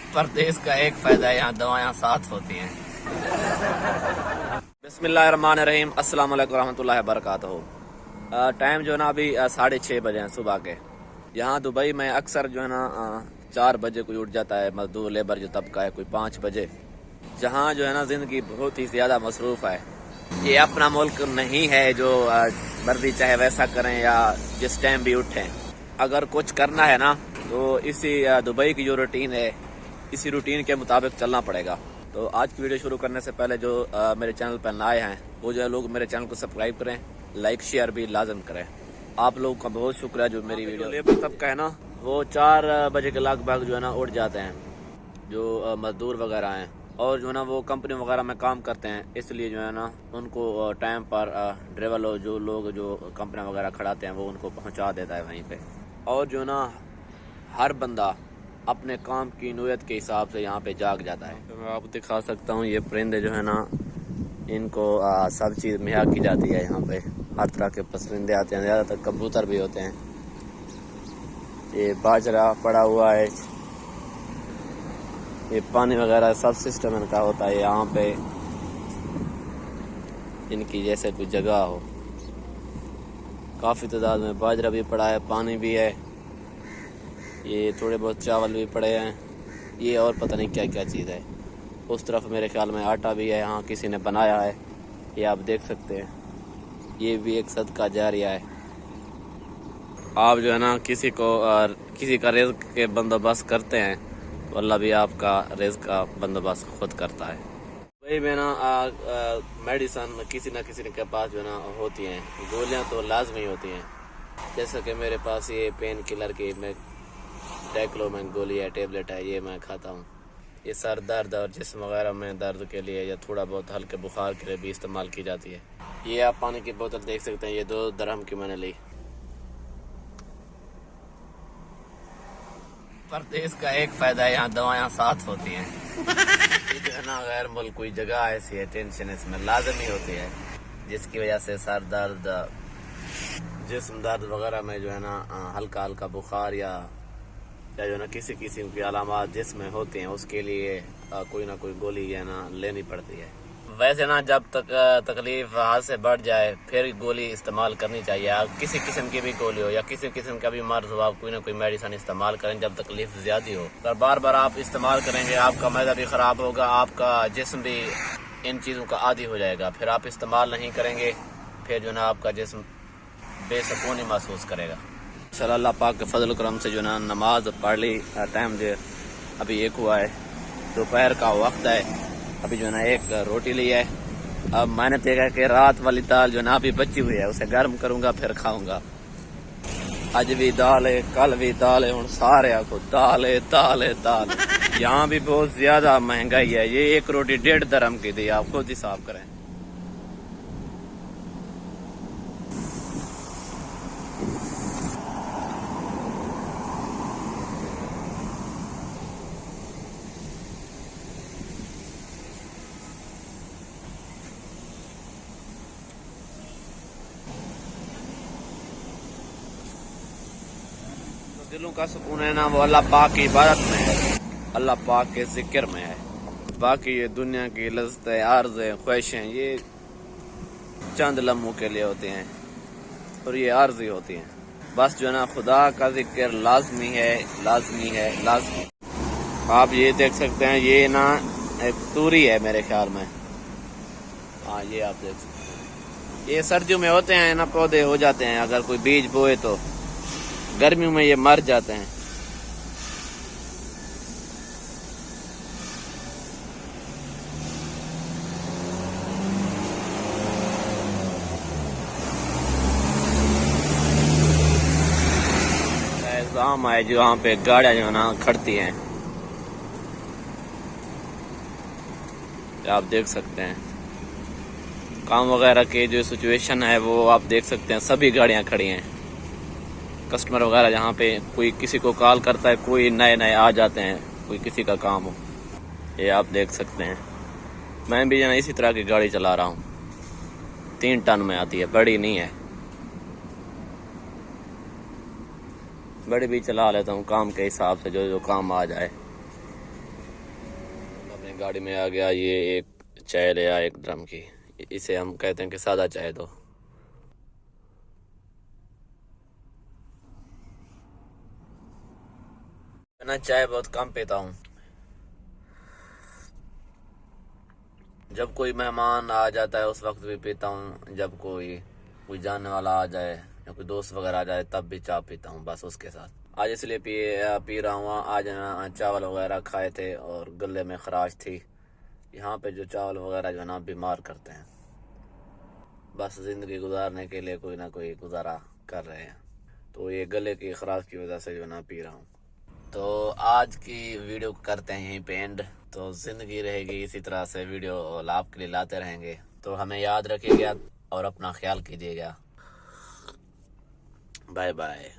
परदेश का एक फायदा, यहाँ दवाएं साथ होती हैं। बिस्मिल्लाहिर्रहमानिर्रहीम, अस्सलाम वालेकुम रहमतुल्लाहि वबरकातुहू। टाइम जो है ना अभी 6:30 बजे हैं सुबह के। यहाँ दुबई में अक्सर जो है ना 4 बजे कोई उठ जाता है मजदूर लेबर जो तबका है, कोई 5 बजे। जहाँ जो है ना जिंदगी बहुत ही ज्यादा मसरूफ है। ये अपना मुल्क नहीं है जो मर्जी चाहे वैसा करें या जिस टाइम भी उठें। अगर कुछ करना है ना तो इसी दुबई की जो रूटीन है, इसी रूटीन के मुताबिक चलना पड़ेगा। तो आज की वीडियो शुरू करने से पहले जो मेरे चैनल पर नए हैं वो जो है लोग मेरे चैनल को सब्सक्राइब करें, लाइक शेयर भी लाजम करें। आप लोगों का बहुत शुक्रिया जो मेरी वीडियो लेबर तबका है ना वो 4 बजे के लगभग जो है ना उठ जाते हैं, जो मजदूर वगैरह हैं और जो है ना वो कंपनी वगैरह में काम करते हैं। इसलिए जो है ना उनको टाइम पर ड्राइवर जो लोग जो कंपनी वगैरह खड़ाते हैं वो उनको पहुंचा देता है वहीं पे। और जो है ना हर बंदा अपने काम की नौयत के हिसाब से यहाँ पे जाग जाता है। तो मैं आपको दिखा सकता हूँ ये परिंदे जो है ना इनको सब चीज़ मुहैया की जाती है। यहाँ पे हर तरह के परिंदे आते हैं, ज़्यादातर कबूतर भी होते हैं। ये बाजरा पड़ा हुआ है, ये पानी वगैरह सब सिस्टम इनका होता है। यहाँ पे इनकी जैसे कोई जगह हो। काफ़ी तादाद में बाजरा भी पड़ा है, पानी भी है, ये थोड़े बहुत चावल भी पड़े हैं, ये और पता नहीं क्या क्या चीज़ है। उस तरफ मेरे ख्याल में आटा भी है, यहाँ किसी ने बनाया है, ये आप देख सकते हैं। ये भी एक सदका जारिया है। आप जो है ना किसी का रिज़्क के बंदोबस्त करते हैं तो अल्लाह भी आपका रिज़्क का बंदोबस्त खुद करता है। वही में ना मेडिसन किसी न किसी के पास जो है ना होती हैं, गोलियाँ तो लाजमी होती हैं। जैसा कि मेरे पास ये पेन किलर की डाइक्लोमेन गोली है, टेबलेट है, ये मैं खाता हूँ। ये सर दर्द और जिस्म वगैरह में दर्द के लिए या थोड़ा बहुत हल्के बुखार के लिए भी इस्तेमाल की जाती है। ये आप पानी की बोतल देख सकते हैं, ये 2 दिरहम की मैंने ली। परदेश का एक फायदा है, यहाँ दवाएं साथ होती हैं। ये जो है ना गैर मुल्क कोई जगह ऐसी है, टेंशन इसमें लाजमी होती है, जिसकी वजह से सर दर्द, जिस्म दर्द वगैरह में जो है ना हल्का हल्का बुखार या जो है ना किसी किस्म की अलामात जिसमें होती हैं उसके लिए कोई ना कोई गोली है ना लेनी पड़ती है। वैसे ना जब तक तकलीफ हाथ से बढ़ जाए फिर गोली इस्तेमाल करनी चाहिए। आप किसी किस्म की भी गोली हो या किसी किस्म का भी मर्ज हो, आप कोई ना कोई मेडिसिन इस्तेमाल करें जब तकलीफ ज्यादा हो। अगर बार बार आप इस्तेमाल करेंगे आपका मैदा भी खराब होगा, आपका जिस्म भी इन चीज़ों का आदी हो जाएगा। फिर आप इस्तेमाल नहीं करेंगे, फिर जो ना आपका जिस्म बेसुकूनी महसूस करेगा। इंशाअल्लाह अल्लाह पाक के फजल करम से जो ना नमाज पढ़ ली। टाइम जो अभी 1 हुआ है, दोपहर का वक्त है। अभी जो ना एक रोटी ली है। अब मैंने देखा कि रात वाली दाल जो ना अभी बची हुई है उसे गर्म करूंगा फिर खाऊंगा। आज भी दाल है, कल भी दाल है, सारे को दाल है दाल है दाल। यहाँ भी बहुत ज्यादा महंगाई है। ये एक रोटी 1.5 दिरहम की थी, आप खुद हिसाब करें। दिलों का सुकून है ना वो अल्लाह पाक की इबादत में है, अल्लाह पाक के जिक्र में है। बाकी ये दुनिया की लज़्ज़तें, आर्ज़ें, ख्वाहिशें ये चंद लम्हों के लिए होती हैं और ये आर्ज़ी होती हैं। बस जो है ना खुदा का जिक्र लाजमी है, लाजमी है, लाजमी। आप ये देख सकते हैं, ये ना एक तूरी है मेरे ख्याल में। हाँ ये आप देख सकते हैं। ये सर्दियों में होते हैं ना, पौधे हो जाते हैं, अगर कोई बीज बोए तो गर्मियों में ये मर जाते हैं। एग्जाम है जो यहाँ पे गाड़ियां जो है ना खड़ती हैं, आप देख सकते हैं। काम वगैरह के जो सिचुएशन है वो आप देख सकते हैं, सभी गाड़ियां खड़ी हैं। कस्टमर वगैरह जहाँ पे कोई किसी को कॉल करता है, कोई नए नए आ जाते हैं, कोई किसी का काम हो, ये आप देख सकते हैं। मैं भी ना इसी तरह की गाड़ी चला रहा हूँ, 3 टन में आती है, बड़ी नहीं है। बड़ी भी चला लेता हूँ काम के हिसाब से, जो जो काम आ जाए। गाड़ी में आ गया ये एक चाय ले आया, एक ड्रम की। इसे हम कहते हैं कि सादा चाय दो। मैं चाय बहुत कम पीता हूँ। जब कोई मेहमान आ जाता है उस वक्त भी पीता हूँ, जब कोई जानने वाला आ जाए या कोई दोस्त वगैरह आ जाए तब भी चाय पीता हूँ, बस उसके साथ। आज इसलिए पी रहा हूँ। आज चावल वगैरह खाए थे और गले में खराश थी। यहाँ पे जो चावल वगैरह जो है ना बीमार करते हैं। बस जिंदगी गुजारने के लिए कोई ना कोई गुजारा कर रहे हैं, तो ये गले की खराश की वजह से जो है ना पी रहा हूँ। तो आज की वीडियो करते हैं यहीं पे एंड। तो जिंदगी रहेगी इसी तरह से, वीडियो आपके लिए लाते रहेंगे। तो हमें याद रखिएगा और अपना ख्याल कीजिएगा। Bye bye.